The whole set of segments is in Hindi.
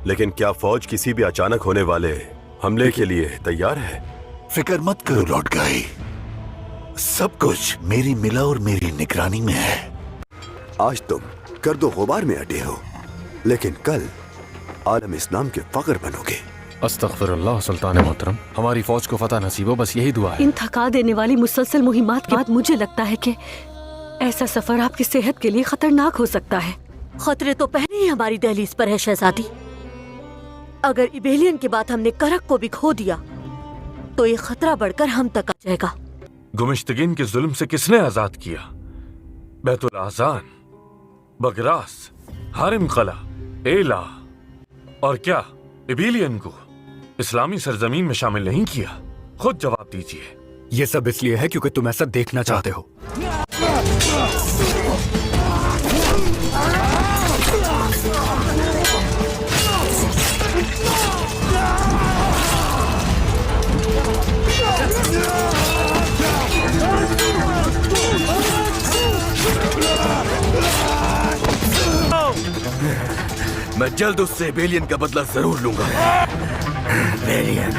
लेकिन क्या फौज किसी भी अचानक होने वाले हमले के लिए तैयार है? फिक्र मत करो लॉर्ड गाई, सब कुछ मेरी मिला और मेरी निगरानी में है। आज तुम गर्दो गुबार में अटे हो, लेकिन कल आलम इस्लाम के फख्र बनोगे। अस्तगफिरुल्लाह सुल्तान मोहतरम, हमारी फौज को फतह नसीब हो, बस यही दुआ है। इन थका देने वाली मुसलसल मुहिमात के बाद मुझे लगता है कि ऐसा सफर आपकी सेहत के लिए खतरनाक हो सकता है। खतरे तो पहले ही हमारी दहलीज पर है शहजादी। अगर इबेलियन के बाद हमने करक को भी खो दिया तो ये खतरा बढ़कर हम तक आ जाएगा। गुमिश्तगीन के जुल्म से किसने आजाद किया? बैतुल आज़ान, बगरास, हारिम कला, एला और क्या इबेलियन को इस्लामी सरजमीन में शामिल नहीं किया? खुद जवाब दीजिए। ये सब इसलिए है क्योंकि तुम ऐसा देखना चाहते हो। मैं जल्द उससे बेलियन का बदला जरूर लूंगा। बेलियन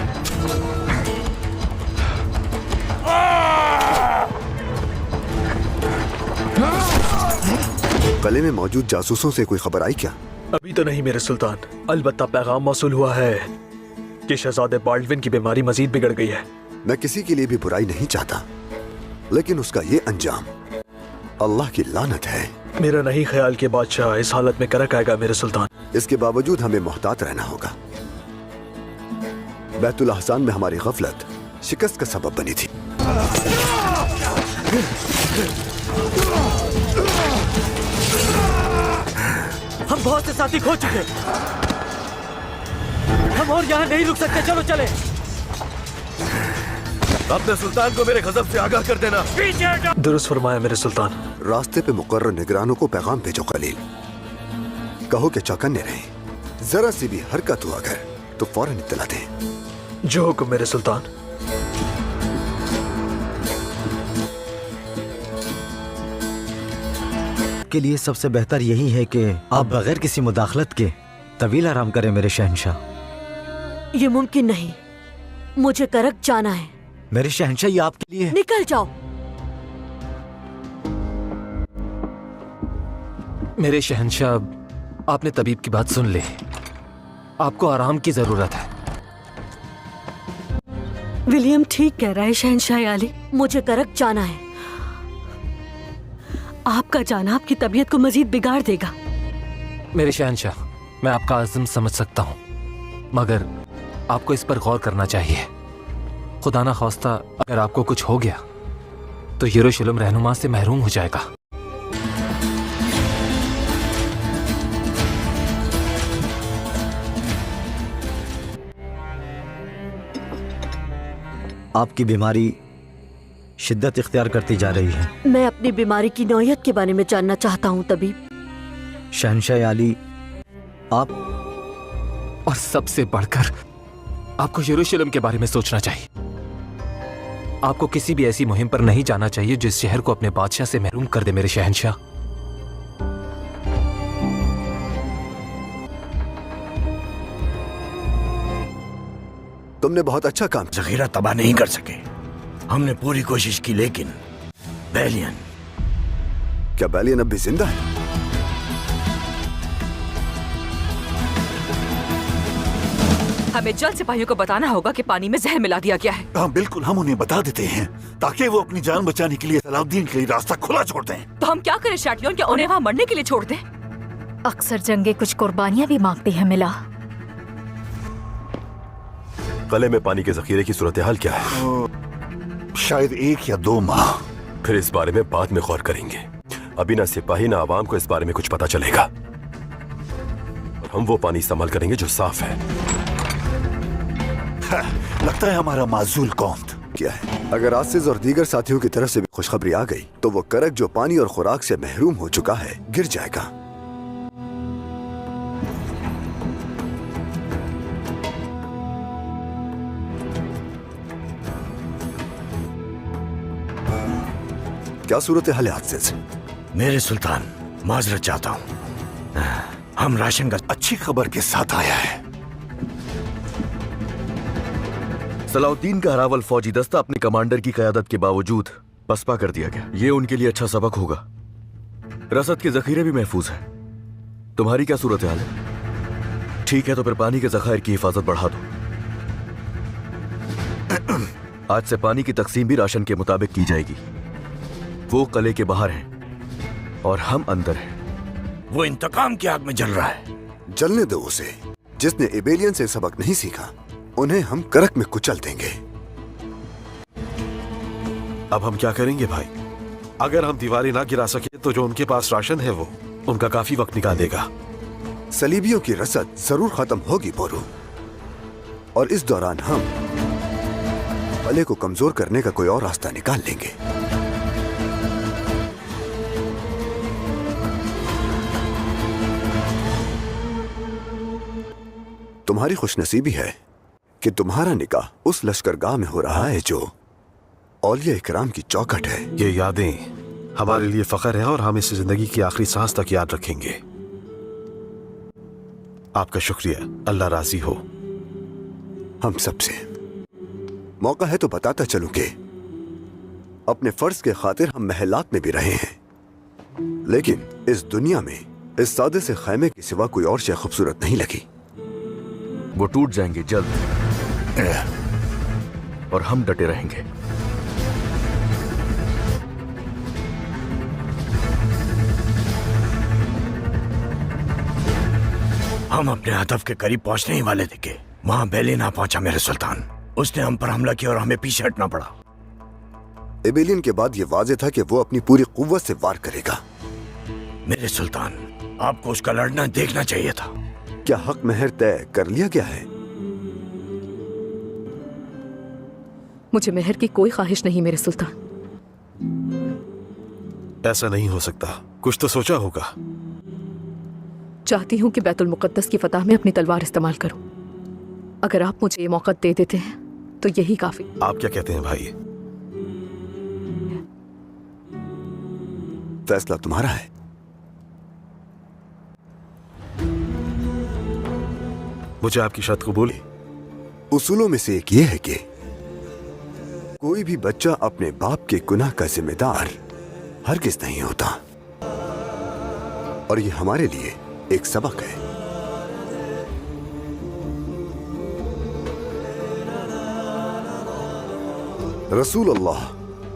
गले में मौजूद जासूसों से कोई खबर आई क्या? अभी तो नहीं मेरे सुल्तान, अलबत्ता पैगाम मौसूल हुआ है कि शहजादे बाल्डविन की बीमारी मजीद बिगड़ गई है। मैं किसी के लिए भी बुराई नहीं चाहता, लेकिन उसका ये अंजाम अल्लाह की लानत है। मेरा नहीं ख्याल कि बादशाह इस हालत में करक आएगा मेरे सुल्तान। इसके बावजूद हमें मोहतात रहना होगा। बैतुल अहसान में हमारी गफलत शिकस्त का सबब बनी थी। हम बहुत से साथी खो चुके, हम और यहाँ नहीं रुक सकते। चलो चले। अपने सुल्तान को मेरे गजब से आगाह कर देना। दुरुस्त फरमाया मेरे सुल्तान। रास्ते पे मुकर्रर निगरानों को पैगाम भेजो खलील, कहो कि चौकन्ने रहें, जरा सी भी हरकत हो अगर तो फौरन इत्तला दें। जो हुक्म मेरे सुल्तान। के लिए सबसे बेहतर यही है कि आप बगैर किसी मुदाखलत के तवील आराम करें मेरे शहंशाह। ये मुमकिन नहीं, मुझे करक जाना है। मेरे शहंशाह, ये आपके लिए। निकल जाओ। मेरे शहंशाह, आपने तबीब की बात सुन ली, आपको आराम की जरूरत है। विलियम ठीक कह रहा है शहंशाह आली, मुझे करक जाना है। आपका जाना आपकी तबीयत को मजीद बिगाड़ देगा। मेरे शहंशाह, मैं आपका आज़म समझ सकता हूँ, मगर आपको इस पर गौर करना चाहिए। खुदा ना ख्वास्ता अगर आपको कुछ हो गया तो यरूशलेम रहनुमा से महरूम हो जाएगा। आपकी बीमारी शिद्दत इख्तियार करती जा रही है। मैं अपनी बीमारी की नौयत के बारे में जानना चाहता हूँ तबीब। शहंशाह आली, आप और सबसे बढ़कर आपको यरूशलेम के बारे में सोचना चाहिए। आपको किसी भी ऐसी मुहिम पर नहीं जाना चाहिए जिस शहर को अपने बादशाह से महरूम कर दे मेरे शहंशाह। तुमने बहुत अच्छा काम। जखीरा तबाह नहीं कर सके, हमने पूरी कोशिश की, लेकिन बेलियन। क्या बेलियन अब भी जिंदा है? हमें जल्द सिपाहियों को बताना होगा कि पानी में जहर मिला दिया गया है। हाँ बिल्कुल, हम उन्हें बता देते हैं ताकि वो अपनी जान बचाने के लिए सलाउद्दीन के लिए रास्ता खुला छोड़ दें। तो हम क्या करें शैटियोन, क्या उन्हें वहाँ मरने के लिए छोड़ दें? अक्सर जंगे कुछ कुर्बानियां भी मांगती हैं मिला। गले में पानी के जखीरे की सूरत हाल क्या है? शायद 1 या 2 माह। फिर इस बारे में बाद में गौर करेंगे। अभी ना सिपाही ना आवाम को इस बारे में कुछ पता चलेगा, और हम वो पानी इस्तेमाल करेंगे जो साफ है। लगता है हमारा माजूल कौन क्या है? अगर आसिज और दीगर साथियों की तरफ से भी खुशखबरी आ गई तो वो करक जो पानी और खुराक से महरूम हो चुका है गिर जाएगा। क्या सूरत हाल है आसिज? मेरे सुल्तान, माजरत चाहता हूँ, हम राशन का अच्छी खबर के साथ आया है। सलाउद्दीन का हरावल फौजी दस्ता अपने कमांडर की क़यादत के बावजूद पसपा कर दिया गया। ये उनके लिए अच्छा सबक होगा। रसद के जखीरे भी महफूज हैं। तुम्हारी क्या सूरत हाल है? ठीक है, तो फिर पानी के जखायर की हिफाजत बढ़ा दो। आज से पानी की तकसीम भी राशन के मुताबिक की जाएगी। वो कले के बाहर हैं और हम अंदर हैं। वो इंतकाम की आग में जल रहा है। जलने दो उसे। जिसने इबेलियन से सबक नहीं सीखा उन्हें हम करक में कुचल देंगे। अब हम क्या करेंगे भाई? अगर हम दीवारें ना गिरा सके तो जो उनके पास राशन है वो उनका काफी वक्त निकाल देगा। सलीबियों की रसद जरूर खत्म होगी बोरू, और इस दौरान हम कले को कमजोर करने का कोई और रास्ता निकाल लेंगे। तुम्हारी खुशनसीबी है कि तुम्हारा निकाह उस लश्करगाह में हो रहा है जो औलिया इकराम की चौखट है। ये यादें हमारे लिए फख्र है और हम इसे जिंदगी की आखिरी सांस तक याद रखेंगे। आपका शुक्रिया, अल्लाह राजी हो। हम सबसे मौका है तो बताता चलूं कि अपने फर्ज के खातिर हम महलात में भी रहे हैं, लेकिन इस दुनिया में इस सादे से खैमे के सिवा कोई और शय खूबसूरत नहीं लगी। वो टूट जाएंगे जल्द और हम डटे रहेंगे। हम अपने हदफ के करीब पहुंचने ही वाले थे कि वहां बेली ना पहुंचा मेरे सुल्तान। उसने हम पर हमला किया और हमें पीछे हटना पड़ा। एबेलियन के बाद यह वाज़ेह था कि वो अपनी पूरी कुव्वत से वार करेगा। मेरे सुल्तान, आपको उसका लड़ना देखना चाहिए था। क्या हक महर तय कर लिया गया है? मुझे मेहर की कोई ख्वाहिश नहीं मेरे सुल्तान। ऐसा नहीं हो सकता, कुछ तो सोचा होगा। चाहती हूँ कि बैतुल मुक़द्दस की फतह में अपनी तलवार इस्तेमाल करूं। अगर आप मुझे ये मौका दे देते हैं तो यही काफी। आप क्या कहते हैं भाई? फैसला तुम्हारा है। मुझे आपकी शर्त कबूल है। उसूलों में से एक ये है कि कोई भी बच्चा अपने बाप के गुनाह का जिम्मेदार हरगिज नहीं होता, और ये हमारे लिए एक सबक है। रसूल अल्लाह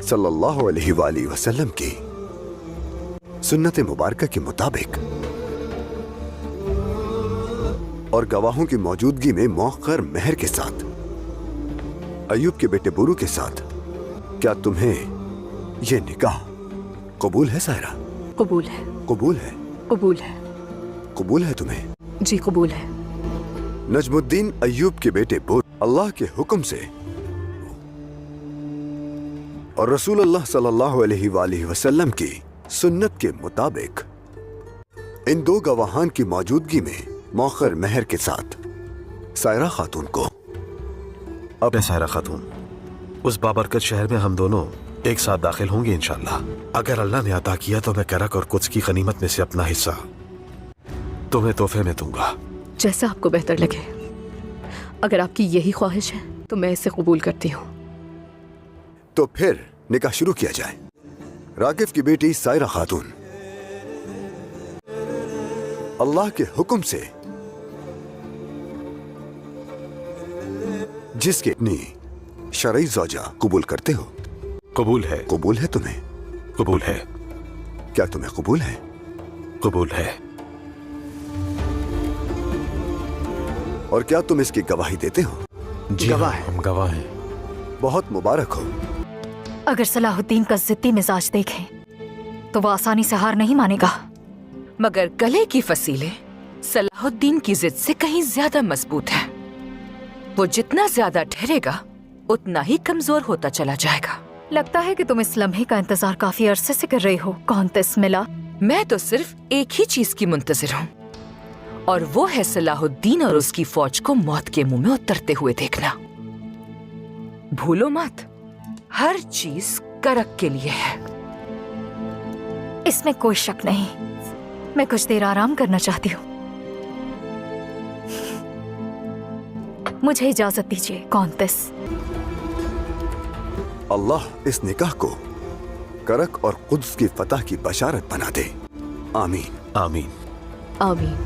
सल्लल्लाहु अलैहि वसल्लम की सुन्नत मुबारका के मुताबिक और गवाहों की मौजूदगी में मौखर मेहर के साथ अय्यूब के बेटे बुरू के साथ, क्या तुम्हें यह निकाह कबूल है सायरा? कबूल है। कबूल है? कबूल है। कबूल है तुम्हें? जी कबूल है। नजमुद्दीन अय्यूब के बेटे बुरू अल्लाह के हुक्म से और रसूल अल्लाह सल्लल्लाहु अलैहि वसल्लम की सुन्नत के मुताबिक इन दो गवाहान की मौजूदगी में मौखर मेहर के साथ सायरा खातून को। अब सायरा खातून, उस बाबरकत शहर में हम दोनों एक साथ दाखिल होंगे इंशाल्लाह। अगर अल्लाह ने अता किया तो मैं करक और कुछ की गनीमत में से अपना हिस्सा तुम्हें तोहफे में दूंगा। जैसा आपको बेहतर लगे। अगर आपकी यही ख्वाहिश है तो मैं इसे कबूल करती हूँ। तो फिर निकाह शुरू किया जाए। राकिब की बेटी सायरा खातून अल्लाह के हुक्म से जिसकी अपनी शरई ज़ौजा कबूल करते हो। कबूल है। कबूल है तुम्हें? कबूल है। क्या तुम्हें कबूल है? कबूल है। और क्या तुम इसकी गवाही देते हो? जी गवाह हम गवाह हैं। बहुत मुबारक हो। अगर सलाहुद्दीन का जिद्दी मिजाज देखें तो वो आसानी से हार नहीं मानेगा, मगर गले की फसीलें सलाहुद्दीन की जिद से कहीं ज्यादा मजबूत है। वो जितना ज्यादा ठहरेगा उतना ही कमजोर होता चला जाएगा। लगता है कि तुम इस लम्हे का इंतजार काफी अरसे से कर रही हो। कौन तिस मिला? मैं तो सिर्फ एक ही चीज की मुंतजिर हूँ, और वो है सलाहुद्दीन और उसकी फौज को मौत के मुंह में उतरते हुए देखना। भूलो मत, हर चीज करक के लिए है। इसमें कोई शक नहीं। मैं कुछ देर आराम करना चाहती हूँ। मुझे इजाजत दीजिए कॉन्तेस। अल्लाह इस निकाह को करक और कुद्स की फतह की बशारत बना दे। आमीन आमीन आमीन।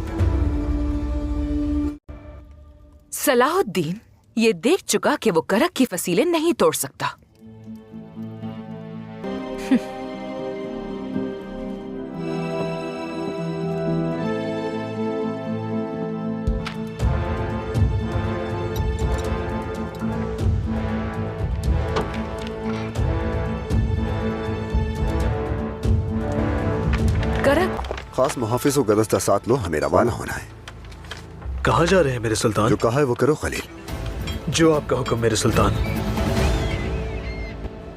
सलाहुद्दीन ये देख चुका कि वो करक की फसीलें नहीं तोड़ सकता। करक खास मुहाफिज को गदस्ता साथ लो, हमें रवाना होना है। कहाँ जा रहे हैं मेरे सुल्तान? जो कहा है वो करो खलील। जो आपका हुक्म मेरे सुल्तान।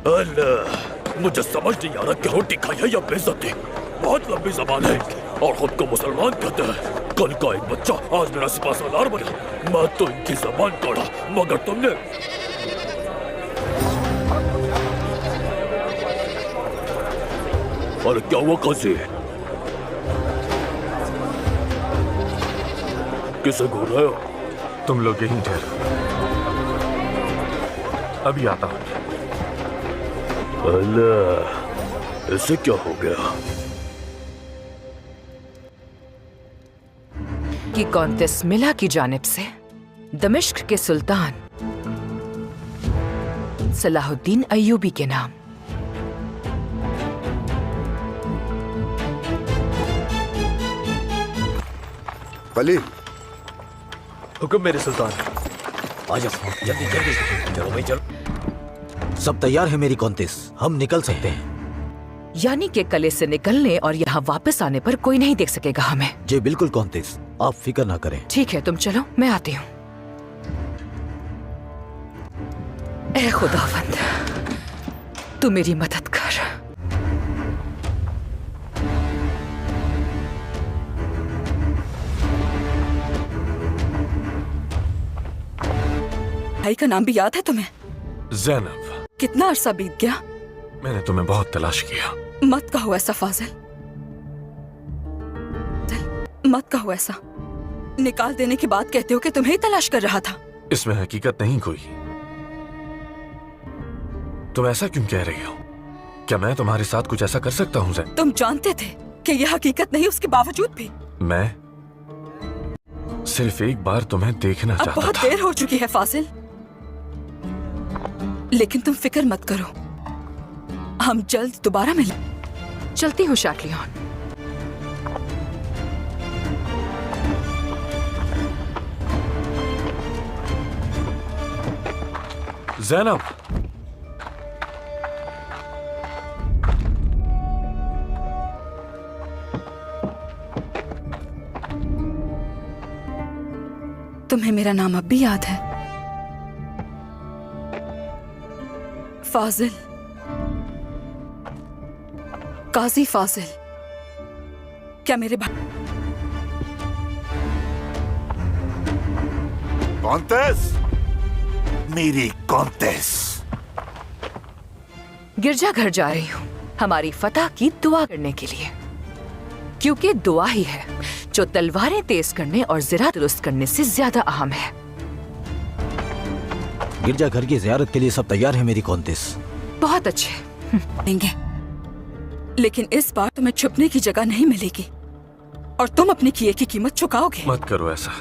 अल्लाह, मुझे समझ नहीं आ रहा क्या रोटी खाई है या बेइज्जती। बहुत लंबी जबान है और खुद को मुसलमान कहते हैं। कल का एक बच्चा आज मेरा सिपा सालार बना। मैं तो इनकी जबान तोड़ा, मगर तुमने और क्या हुआ काजी? किसे घूर रहे हो? तुम लोग यहीं ठहरो, अभी आता हूं। अल्लाह, इसे क्या हो गया? कि कॉन्तेस मिला की जानिब से दमिश्क के सुल्तान सलाहुद्दीन अय्यूबी के नाम। खलील। हुक्म मेरे सुल्तान। आ जाओ जल्दी जल्दी। चलो भाई चलो। सब तैयार है मेरी कॉन्तेस, हम निकल सकते हैं। यानी के कले से निकलने और यहाँ वापस आने पर कोई नहीं देख सकेगा हमें। जी बिल्कुल कॉन्तेस, आप फिक्र ना करें। ठीक है, तुम चलो, मैं आती हूँ। ए खुदावंद, तू मेरी मदद कर। भाई का नाम भी याद है तुम्हें? ज़ैनब। कितना अरसा बीत गया। मैंने तुम्हें बहुत तलाश किया। मत कहो ऐसा फाजिल, मत कहो ऐसा। निकाल देने की बात कहते हो कि तुम्हें ही तलाश कर रहा था। इसमें हकीकत नहीं कोई। तुम ऐसा क्यों कह रही हो? क्या मैं तुम्हारे साथ कुछ ऐसा कर सकता हूँ ज़ैनब? तुम जानते थे कि यह हकीकत नहीं, उसके बावजूद भी। मैं सिर्फ एक बार तुम्हें देखना अब चाहता बहुत था। देर हो चुकी है फाजिल, लेकिन तुम फिक्र मत करो, हम जल्द दोबारा मिलें। चलती हूँ शाटलियन। ज़ैनब, तुम्हें मेरा नाम अब भी याद है? फाजिल, काजी फाजिल। क्या मेरे भाई? कॉन्तेस, मेरी कॉन्तेस। गिरजाघर जा रही हूँ हमारी फतह की दुआ करने के लिए, क्योंकि दुआ ही है जो तलवारें तेज करने और ज़रा दुरुस्त करने से ज्यादा अहम है। गिरजाघर की जियारत के लिए सब तैयार है मेरी कॉन्तेस। बहुत अच्छे। देंगे, लेकिन इस बार तुम्हें छुपने की जगह नहीं मिलेगी और तुम अपने किए की कीमत चुकाओगे। मत करो ऐसा।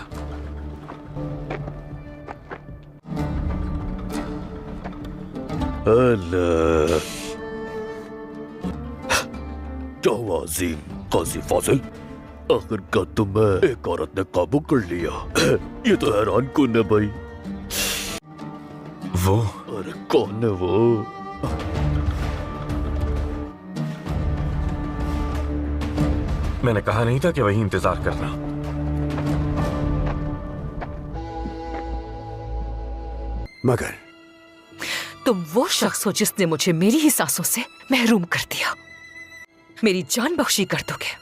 अल्लाह, क्या हुआ अजीम काजी फाजिल? आखिरकार तुम्हें एक औरत ने काबू कर लिया। ये तो हैरान कौन है भाई? वो? अरे कौन है वो? मैंने कहा नहीं था कि वही इंतजार करना। मगर तुम वो शख्स हो जिसने मुझे मेरी ही सांसों से महरूम कर दिया। मेरी जान बख्शी कर दोगे?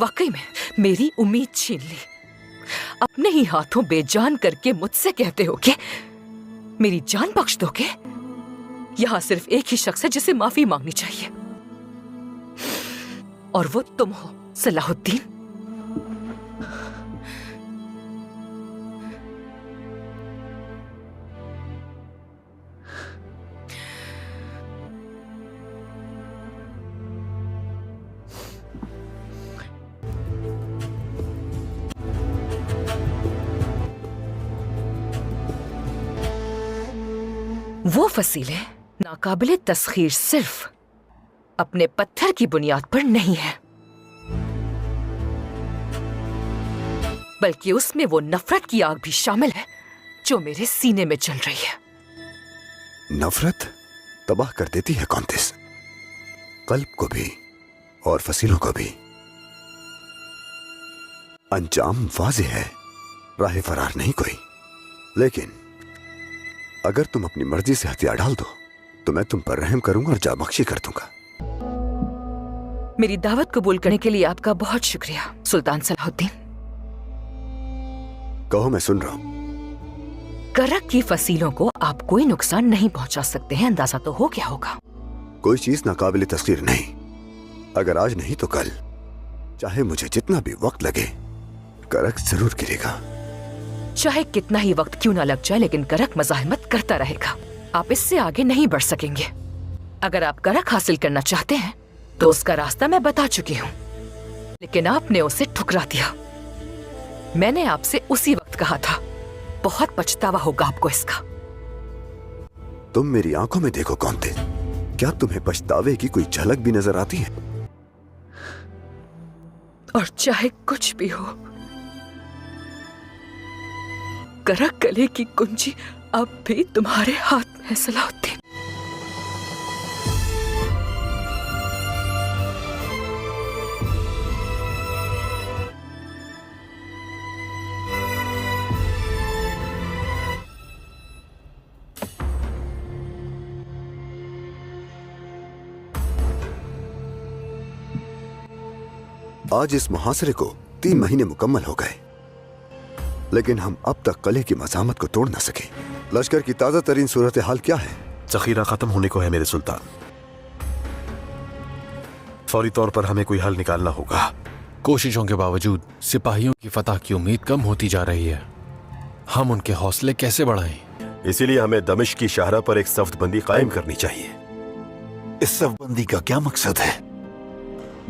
वाकई में मेरी उम्मीद छीन ली। अपने ही हाथों बेजान करके मुझसे कहते हो कि मेरी जान बख्श दोगे? यहां सिर्फ एक ही शख्स है जिसे माफी मांगनी चाहिए, और वो तुम हो सलाहुद्दीन। वो फसीले नाकाबिले तस्खीर सिर्फ अपने पत्थर की बुनियाद पर नहीं है, बल्कि उसमें वो नफरत की आग भी शामिल है जो मेरे सीने में जल रही है। नफरत तबाह कर देती है कॉन्टिस, कल्ब को भी और फसीलों को भी। अंजाम वाज़ेह है, राह फरार नहीं कोई। लेकिन अगर तुम अपनी मर्जी से हथियार डाल दो तो मैं तुम पर रहम करूंगा और जाबख्शी कर दूंगा। मेरी दावत कबूल करने के लिए आपका बहुत शुक्रिया सुल्तान सलाहुद्दीन। कहो, मैं सुन रहा हूं। करक की फसीलों को आप कोई नुकसान नहीं पहुंचा सकते हैं, अंदाजा तो हो गया होगा। कोई चीज नाकाबिल तस्खीर नहीं। अगर आज नहीं तो कल, चाहे मुझे जितना भी वक्त लगे, करक जरूर गिरेगा। चाहे कितना ही वक्त क्यों ना लग जाए, लेकिन करक मज़ाहमत करता रहेगा। आप इससे आगे नहीं बढ़ सकेंगे। अगर आप करक हासिल करना चाहते हैं तो उसका रास्ता मैं बता चुकी हूँ, लेकिन आपने उसे ठुकरा दिया। मैंने आपसे उसी वक्त कहा था, बहुत पछतावा होगा आपको इसका। तुम मेरी आंखों में देखो कॉन्टिस, क्या तुम्हें पछतावे की कोई झलक भी नजर आती है? और चाहे कुछ भी हो, करक गले की कुंजी अब भी तुम्हारे हाथ में है सलाहुद्दीन। आज इस मुहासरे को 3 महीने मुकम्मल हो गए, लेकिन हम अब तक कले की मज़ामत को तोड़ न सके। लश्कर की ताज़ा तरीन सूरत हाल क्या है? जखीरा खत्म होने को है मेरे सुल्तान। फौरी तौर पर हमें कोई हल निकालना होगा। कोशिशों के बावजूद सिपाहियों की फतह की उम्मीद कम होती जा रही है। हम उनके हौसले कैसे बढ़ाएं? इसीलिए हमें दमिश्क की शाहरा पर एक सफ्तबंदी कायम करनी चाहिए। इस सफ्तबंदी का क्या मकसद है?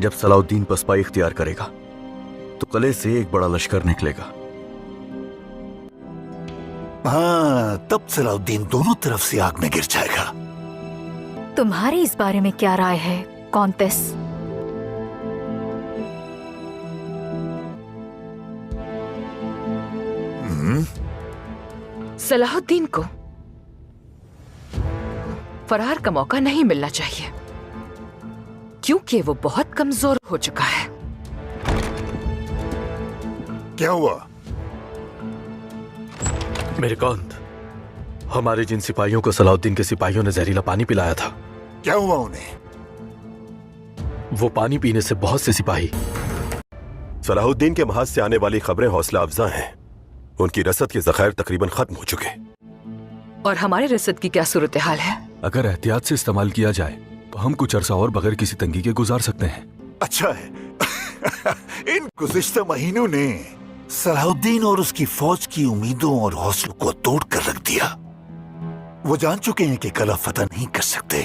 जब सलाहुद्दीन पसपाई इख्तियार करेगा तो कले से एक बड़ा लश्कर निकलेगा। हाँ, तब सलाहुद्दीन दोनों तरफ से आग में गिर जाएगा। तुम्हारी इस बारे में क्या राय है कॉन्टिस? सलाहुद्दीन को फरार का मौका नहीं मिलना चाहिए, क्योंकि वो बहुत कमजोर हो चुका है। क्या हुआ? मेरे कांत, हमारे जिन सिपाहियों को सलाहुद्दीन के सिपाहियों ने जहरीला पानी पिलाया था, क्या हुआ उन्हें? वो पानी पीने से बहुत से सिपाही। सलाहुद्दीन के महाज से आने वाली खबरें हौसला अफजा हैं। उनकी रसद के जखायर तकरीबन खत्म हो चुके। और हमारे रसद की क्या सूरत हाल है? अगर एहतियात से इस्तेमाल किया जाए तो हम कुछ अरसा और बगैर किसी तंगी के गुजार सकते हैं। अच्छा है। इन गुज़िश्ता महीनों ने सलाहुद्दीन और उसकी फौज की उम्मीदों और हौसलों को तोड़ कर रख दिया। वो जान चुके हैं कि कला फतह नहीं कर सकते।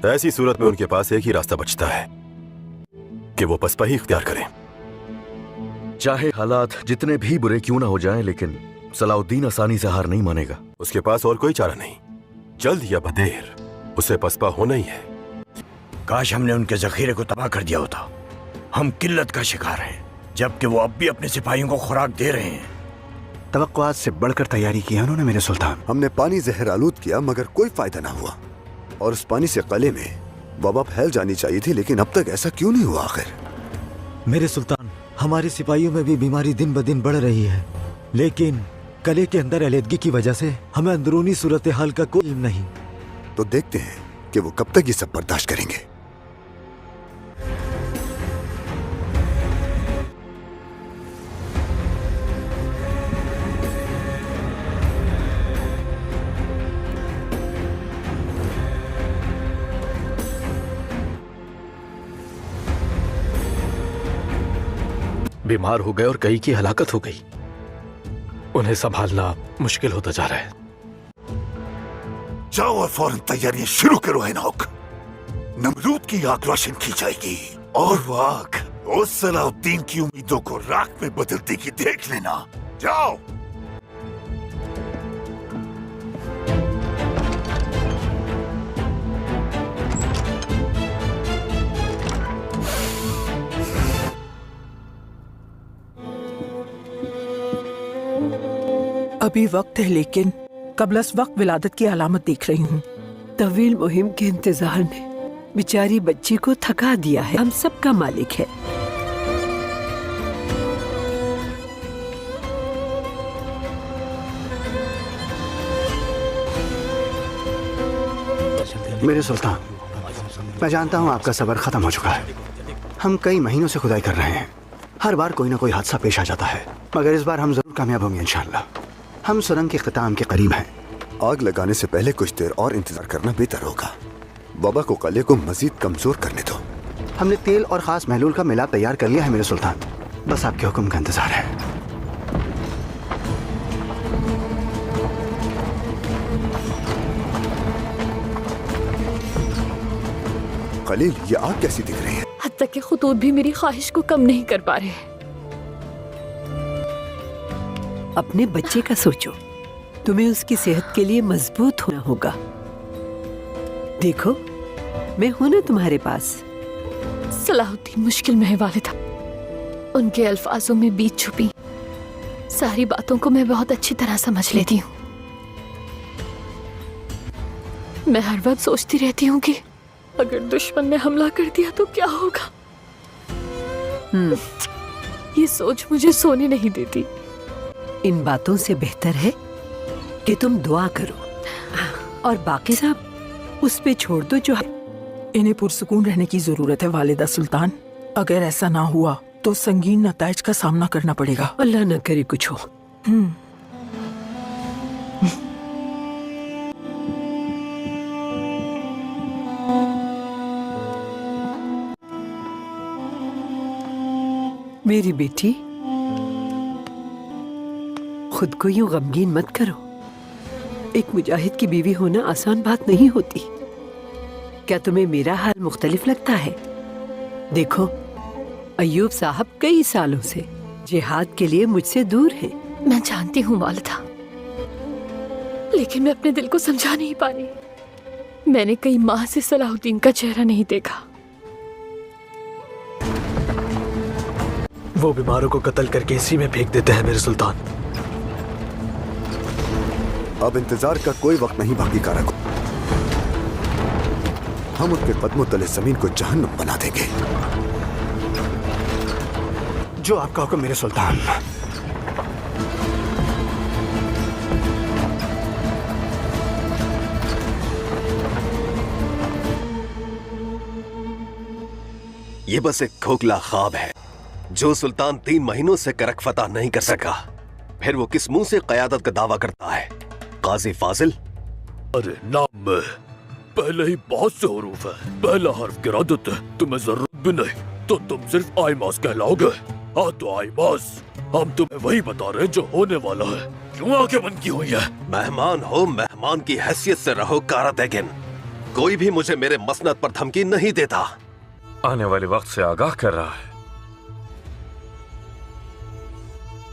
ऐसी सूरत में उनके पास एक ही रास्ता बचता है कि वो पसपा ही इख्तियार करें। चाहे हालात जितने भी बुरे क्यों ना हो जाएं, लेकिन सलाहुद्दीन आसानी से हार नहीं मानेगा। उसके पास और कोई चारा नहीं। जल्द या बदेर उसे पसपा होना ही है। काश हमने उनके जखीरे को तबाह कर दिया होता। हम किल्लत का शिकार हैं, जबकि वो अब भी अपने सिपाहियों को खुराक दे रहे हैं। तवक्कुआत से बढ़कर तैयारी की उन्होंने मेरे सुल्तान। हमने पानी जहर आलूद किया, मगर कोई फायदा ना हुआ। और उस पानी से कले में वबा फैल जानी चाहिए थी, लेकिन अब तक ऐसा क्यों नहीं हुआ आखिर? मेरे सुल्तान, हमारे सिपाहियों में भी बीमारी दिन ब दिन बढ़ रही है, लेकिन कले के अंदर अलीदगी की वजह से हमें अंदरूनी सूरत हाल का कोई इल्म नहीं। तो देखते हैं कि वो कब तक ये सब बर्दाश्त करेंगे। बीमार हो गए और कई की हलाकत हो गई। उन्हें संभालना मुश्किल होता जा रहा है। जाओ और फौरन तैयारियां शुरू करो हेनोक। नमरूद की आग रोशन की जाएगी और वो आग उस सलाहुद्दीन की उम्मीदों को राख में बदलती की देख लेना। जाओ। अभी वक्त है, लेकिन कबलस वक्त विलादत की अलामत देख रही हूँ। तवील मुहिम के इंतजार ने बेचारी बच्ची को थका दिया है। हम सबका मालिक है। मेरे सुल्तान, मैं जानता हूँ आपका सब्र खत्म हो चुका है। हम कई महीनों से खुदाई कर रहे हैं, हर बार कोई ना कोई हादसा पेश आ जाता है, मगर इस बार हम जरूर कामयाब होंगे इंशाअल्लाह। हम सुरंग के ख़िताम के करीब हैं। आग लगाने से पहले कुछ देर और इंतजार करना बेहतर होगा। बाबा को कले को मजीद कमजोर करने दो। हमने तेल और खास महलूल का मिलाप तैयार कर लिया है मेरे सुल्तान, बस आपके हुक्म का इंतजार है। खलील, ये आग कैसी दिख रही है? हत्ता के खुतूत भी मेरी ख्वाहिश को कम नहीं कर पा रहे। अपने बच्चे का सोचो, तुम्हें उसकी सेहत के लिए मजबूत होना होगा। देखो, मैं हूं ना तुम्हारे पास। सलाहुद्दीन मुश्किल में है वालिदा। उनके अल्फाजों में बीच छुपी सारी बातों को मैं बहुत अच्छी तरह समझ लेती हूँ। मैं हर वक्त सोचती रहती हूँ कि अगर दुश्मन ने हमला कर दिया तो क्या होगा। ये सोच मुझे सोने नहीं देती। इन बातों से बेहतर है कि तुम दुआ करो और बाकी सब उस पे छोड़ दो जो है। इन्हें पुरसुकून रहने की जरूरत है वालिदा सुल्तान। अगर ऐसा ना हुआ तो संगीन नताइज का सामना करना पड़ेगा। अल्लाह न करे कुछ हो। मेरी बेटी, खुद को यूं गमगीन मत करो। एक मुजाहिद की बीवी होना आसान बात नहीं होती। क्या तुम्हें मेरा हाल मुख्तलिफ लगता है? देखो, अय्यूब साहब कई सालों से जिहाद के लिए मुझसे दूर हैं। मैं जानती हूँ वालिदा, लेकिन मैं अपने दिल को समझा नहीं पा रही। मैंने कई माह से सलाहुद्दीन का चेहरा नहीं देखा। वो बीमारों को कत्ल करके इसी में फेंक देते हैं मेरे सुल्तान। अब इंतजार का कोई वक्त नहीं बाकी कारक। हम उनके कदमों तले जमीन को जहन्नुम बना देंगे। जो आपका हुक्म मेरे सुल्तान। ये बस एक खोखला ख्वाब है। जो सुल्तान 3 महीनों से करक फतह नहीं कर सका, फिर वो किस मुंह से क़यादत का दावा करता है? काजी फाजिल? अरे नाम में पहले ही बहुत से हुरूफ है। पहला हर्फ गिरादत है, तुम्हें जरूरत भी नहीं तो तुम सिर्फ आइमास कहलाओगे। हाँ तो आइमास, हम तुम्हें वही बता रहे जो होने वाला है। क्यों आंखें बंद की हुई है? मेहमान हो, मेहमान की हैसियत से रहो कारातेगिन। कोई भी मुझे मेरे मसनद पर धमकी नहीं देता। आने वाले वक्त से आगाह कर रहा है।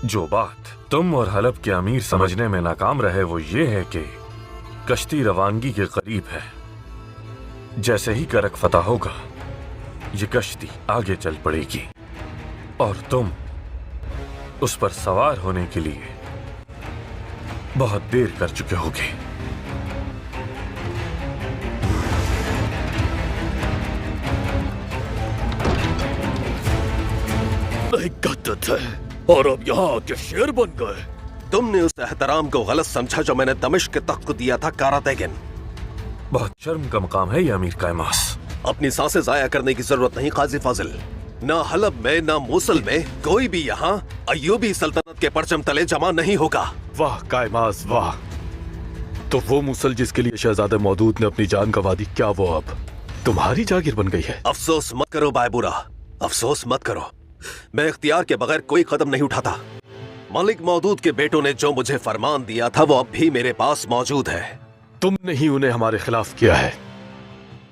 जो बात तुम और हलब के अमीर समझने में नाकाम रहे वो ये है कि कश्ती रवानगी के करीब है। जैसे ही करक फतह होगा, ये कश्ती आगे चल पड़ेगी और तुम उस पर सवार होने के लिए बहुत देर कर चुके होगे। नहीं कहते थे और अब यहाँ आके शेर बन गए। तुमने उस एहतराम को गलत समझा जो मैंने दमिश्क के तख्त को दिया था कारातेगिन। बहुत शर्म का मकाम है ये अमीर कायमास। अपनी सांसें जाया करने की जरूरत नहीं काजी फाजिल। ना हलब में ना मूसल में कोई भी यहाँ अय्यूबी सल्तनत के परचम तले जमा नहीं होगा। वाह कायमास वाह। तो वो मूसल जिसके लिए शहजादे मौदूद ने अपनी जान गंवा दी, क्या वो अब तुम्हारी जागीर बन गई है? अफसोस मत करो बायबुरा, अफसोस मत करो। मैं इख्तियार के बगैर कोई कदम नहीं उठाता। मलिक मौदूद के बेटों ने जो मुझे फरमान दिया था वो अब भी मेरे पास मौजूद है। तुमने ही उन्हें हमारे खिलाफ किया है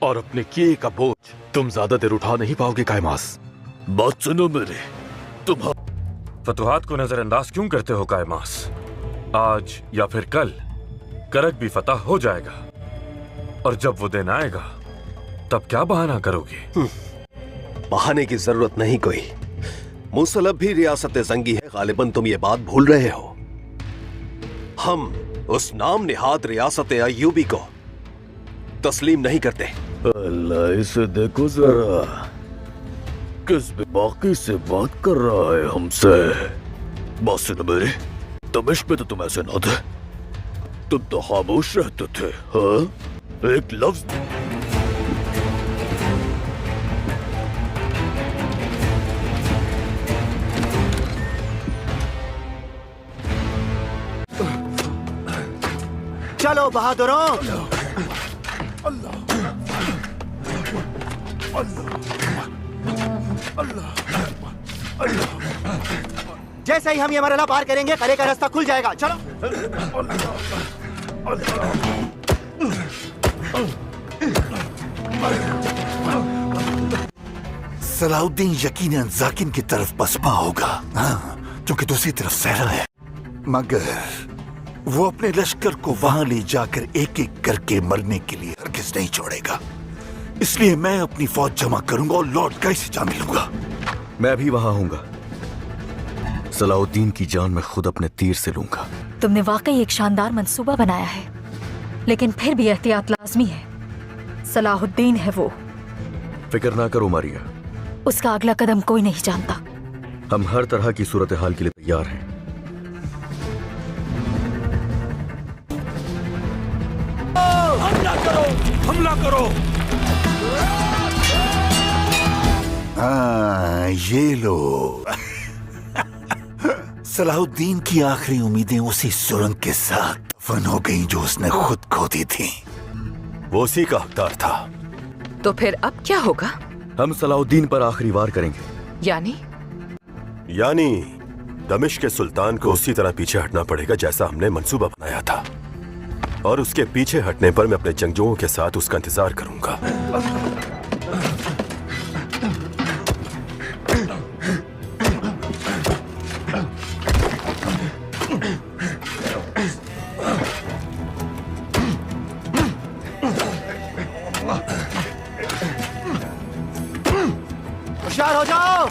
और अपने किए का बोझ तुम ज्यादा देर उठा नहीं पाओगे कायमास। बात सुनो मेरी, तुम फतुहात को नजरअंदाज क्यों करते हो कायमास? आज या फिर कल करक भी फतह हो जाएगा और जब वो दिन आएगा तब क्या बहाना करोगे? बहाने की जरूरत नहीं कोई। मूसल अब भी रियासत जंगी है। गालिबन तुम ये बात भूल रहे हो। हम उस नाम निहाद रियासत अय्यूबी को तस्लीम नहीं करते। अल्लाह, इसे देखो जरा, किस बेबाकी से बात कर रहा है हमसे। बात सुनो मेरी, दमिश्क में तो तुम ऐसे न थे, तुम तो खामोश रहते थे। हाँ, एक लफ्ज चलो बहादुरों, जैसे ही हम ये मरहला पार करेंगे कले का रास्ता खुल जाएगा। चलो। सलाहुद्दीन यकीनन जाकिन की तरफ पसपा होगा, हाँ, क्योंकि दूसरी तरफ सहरा है, मगर वो अपने लश्कर को वहां ले जाकर एक एक करके मरने के लिए हरगिज नहीं छोड़ेगा। इसलिए मैं अपनी फौज जमा करूंगा और लौट कर इसे जा मिलूंगा। मैं भी वहां हूंगा। सलाहुद्दीन की जान मैं खुद अपने तीर से लूंगा। तुमने वाकई एक शानदार मंसूबा बनाया है, लेकिन फिर भी एहतियात लाजमी है। सलाहुद्दीन है वो। फिक्र ना करो मारिया, उसका अगला कदम कोई नहीं जानता। हम हर तरह की सूरत हाल के लिए तैयार हैं। हमला करो, हमला करो। हाँ, ये लो। सलाहुद्दीन की आखिरी उम्मीदें उसी सुरंग के साथ दफन हो गईं जो उसने खुद खो दी थी। वो उसी का हकदार था। तो फिर अब क्या होगा? हम सलाहुद्दीन पर आखिरी वार करेंगे। यानी दमिश्क के सुल्तान को उसी तरह पीछे हटना पड़ेगा जैसा हमने मंसूबा बनाया था, और उसके पीछे हटने पर मैं अपने जंगजुओं के साथ उसका इंतजार करूंगा। होशियार हो जाओ।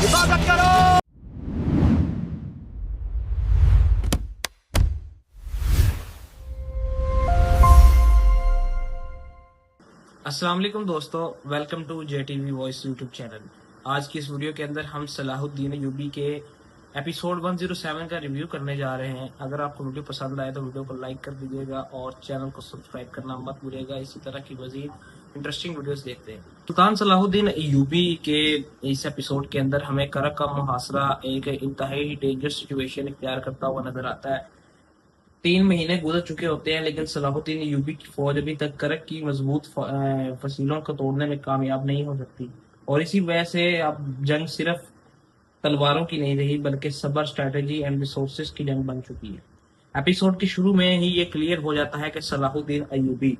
हिफाजत करो। अस्सलाम वालेकुम दोस्तों, welcome to JTV voice YouTube channel. आज की इस वीडियो के अंदर हम सलाहुद्दीन अय्यूबी के एपिसोड 107 का रिव्यू करने जा रहे हैं। अगर आपको वीडियो पसंद आए तो वीडियो को लाइक कर दीजिएगा और चैनल को सब्सक्राइब करना मत भूलिएगा। इसी तरह की मजीद इंटरेस्टिंग वीडियोस देखते हैं। सुल्तान सलाहुद्दीन अय्यूबी के इस एपिसोड के अंदर हमें करक का मुहासरा एक इंतहाई डेंजरस सिचुएशन इख्तियार करता हुआ नजर आता है। 3 महीने गुजर चुके होते हैं, लेकिन सलाहुद्दीन अय्यूबी की फौज अभी तक करक की मजबूत फसीलों को तोड़ने में कामयाब नहीं हो सकती, और इसी वजह से अब जंग सिर्फ तलवारों की नहीं रही बल्कि सबर, स्ट्रेटेजी एंड रिसोर्सेज की जंग बन चुकी है। एपिसोड के शुरू में ही ये क्लियर हो जाता है कि सलाहुद्दीन अय्यूबी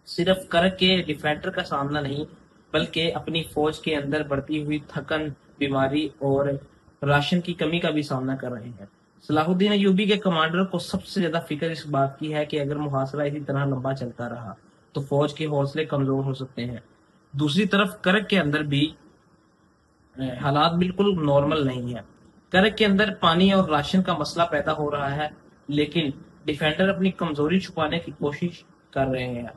सिर्फ करक के डिफेंडर का सामना नहीं बल्कि अपनी फौज के अंदर बढ़ती हुई थकन, बीमारी और राशन की कमी का भी सामना कर रहे हैं। सलाहुद्दीन अय्यूबी के कमांडर को सबसे ज्यादा फिक्र इस बात की है कि अगर मुहासरा इसी तरह लंबा चलता रहा तो फौज के हौसले कमजोर हो सकते हैं। दूसरी तरफ करक के अंदर भी हालात बिल्कुल नॉर्मल नहीं है। करक के अंदर पानी और राशन का मसला पैदा हो रहा है, लेकिन डिफेंडर अपनी कमजोरी छुपाने की कोशिश कर रहे हैं।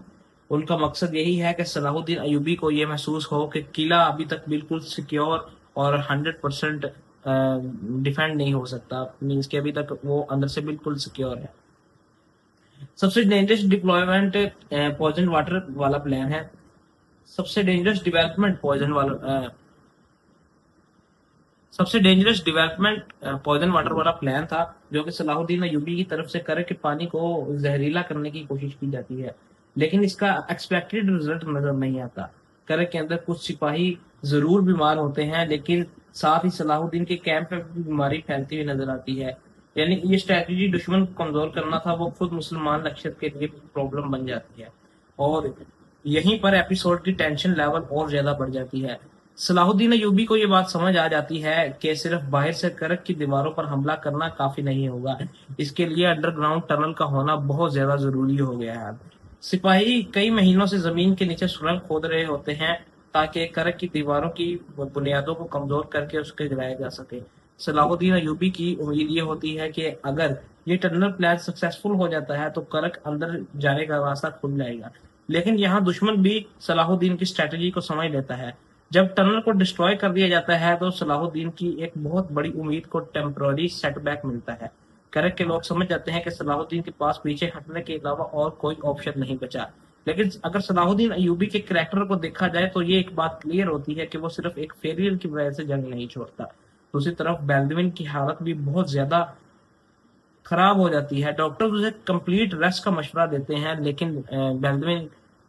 उनका मकसद यही है कि सलाहुद्दीन अय्यूबी को यह महसूस हो कि किला अभी तक बिल्कुल सिक्योर और 100% डिफेंड नहीं हो सकता, मींस कि अभी तक वो अंदर से बिल्कुल सिक्योर है। सबसे डेंजरस डिप्लॉयमेंट पॉइजन वाटर वाला प्लान है। सबसे डेंजरस डेवलपमेंट पॉइजन वाटर वाला प्लान था, जो कि सलाहुद्दीन अय्यूबी की तरफ से करक के पानी को जहरीला करने की कोशिश की जाती है, लेकिन इसका एक्सपेक्टेड रिजल्ट नजर नहीं आता। करक के अंदर कुछ सिपाही जरूर बीमार होते हैं, लेकिन साथ ही सलाहुद्दीन के कैंप में भी बीमारी फैलती हुई नजर आती है। यानी ये स्ट्रैटेजी दुश्मन को कमजोर करना था, वो खुद मुसलमान लश्कर के लिए प्रॉब्लम बन जाती है, और यहीं पर एपिसोड की टेंशन लेवल और ज्यादा बढ़ जाती है। सलाहुद्दीन अय्यूबी को ये बात समझ आ जाती है कि सिर्फ बाहर से करक की दीवारों पर हमला करना काफी नहीं होगा, इसके लिए अंडरग्राउंड टनल का होना बहुत ज्यादा जरूरी हो गया है। सिपाही कई महीनों से जमीन के नीचे सुरंग खोद रहे होते हैं ताकि करक की दीवारों की बुनियादों को कमजोर करके उसके गिराया जा सके। सलाहुद्दीन अयूबी की उम्मीद ये होती है कि अगर ये टनल प्लान सक्सेसफुल हो जाता है तो करक अंदर जाने का रास्ता खुल जाएगा। लेकिन यहाँ दुश्मन भी सलाहुद्दीन की स्ट्रेटजी को समझ लेता है। जब टनल को डिस्ट्रॉय कर दिया जाता है तो सलाहुद्दीन की एक बहुत बड़ी उम्मीद को टेम्पररी सेटबैक मिलता है। करक के लोग समझ जाते हैं कि सलाहुद्दीन के पास पीछे हटने के अलावा और कोई ऑप्शन नहीं बचा। लेकिन अगर सलाहुद्दीन अयूबी के कैरेक्टर को देखा जाए तो ये एक बात क्लियर होती है कि वो सिर्फ एक फेलियर की वजह से जंग नहीं छोड़ता। दूसरी तरफ बेल्दविन की हालत भी बहुत ज्यादा खराब हो जाती है। डॉक्टर उसे कंप्लीट रेस्ट का मशवरा देते हैं, लेकिन बेल्दविन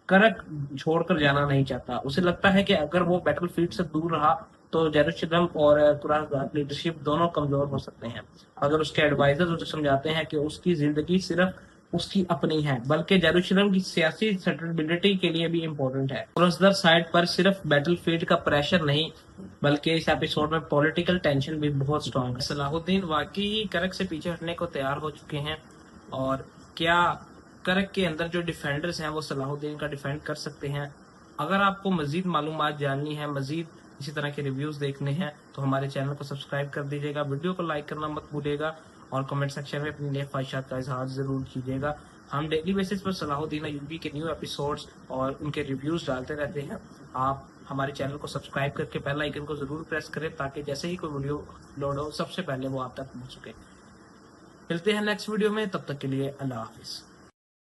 करक छोड़कर जाना नहीं चाहता। उसे लगता है कि अगर वो बैटलफील्ड से दूर रहा तो जेरूशलेम और कुरान लीडरशिप दोनों कमजोर हो सकते हैं। अगर उसके एडवाइजर्स उसे समझाते हैं कि उसकी जिंदगी सिर्फ उसकी अपनी है, बल्कि जेरूशलेम की सियासी स्टेबिलिटी के लिए भी इम्पोर्टेंट है। और उस साइड पर सिर्फ बैटलफील्ड का प्रेशर नहीं, बल्कि इस एपिसोड में पॉलिटिकल टेंशन भी बहुत स्ट्रांग है। सलाहुद्दीन वाकई करक से पीछे हटने को तैयार हो चुके हैं, और क्या करक के अंदर जो डिफेंडर्स हैं वो सलाहुद्दीन का डिफेंड कर सकते हैं? अगर आपको मजीद मालूमात जाननी है, मजीद इसी तरह के रिव्यूज देखने हैं, तो हमारे चैनल को सब्सक्राइब कर दीजिएगा, वीडियो को लाइक करना मत भूलिएगा और कमेंट सेक्शन में अपनी नई ख्वाहिशात का इजहार जरूर कीजिएगा। हम डेली बेसिस पर सलाहुद्दीन अयूबी के न्यू एपिसोड्स और उनके रिव्यूज डालते रहते हैं। आप हमारे चैनल को सब्सक्राइब करके बेल आइकन को जरूर प्रेस करें ताकि जैसे ही कोई वीडियो अपलोड हो सबसे पहले वो आप तक पहुंच सके। मिलते हैं नेक्स्ट वीडियो में, तब तक के लिए अल्लाह हाफिज।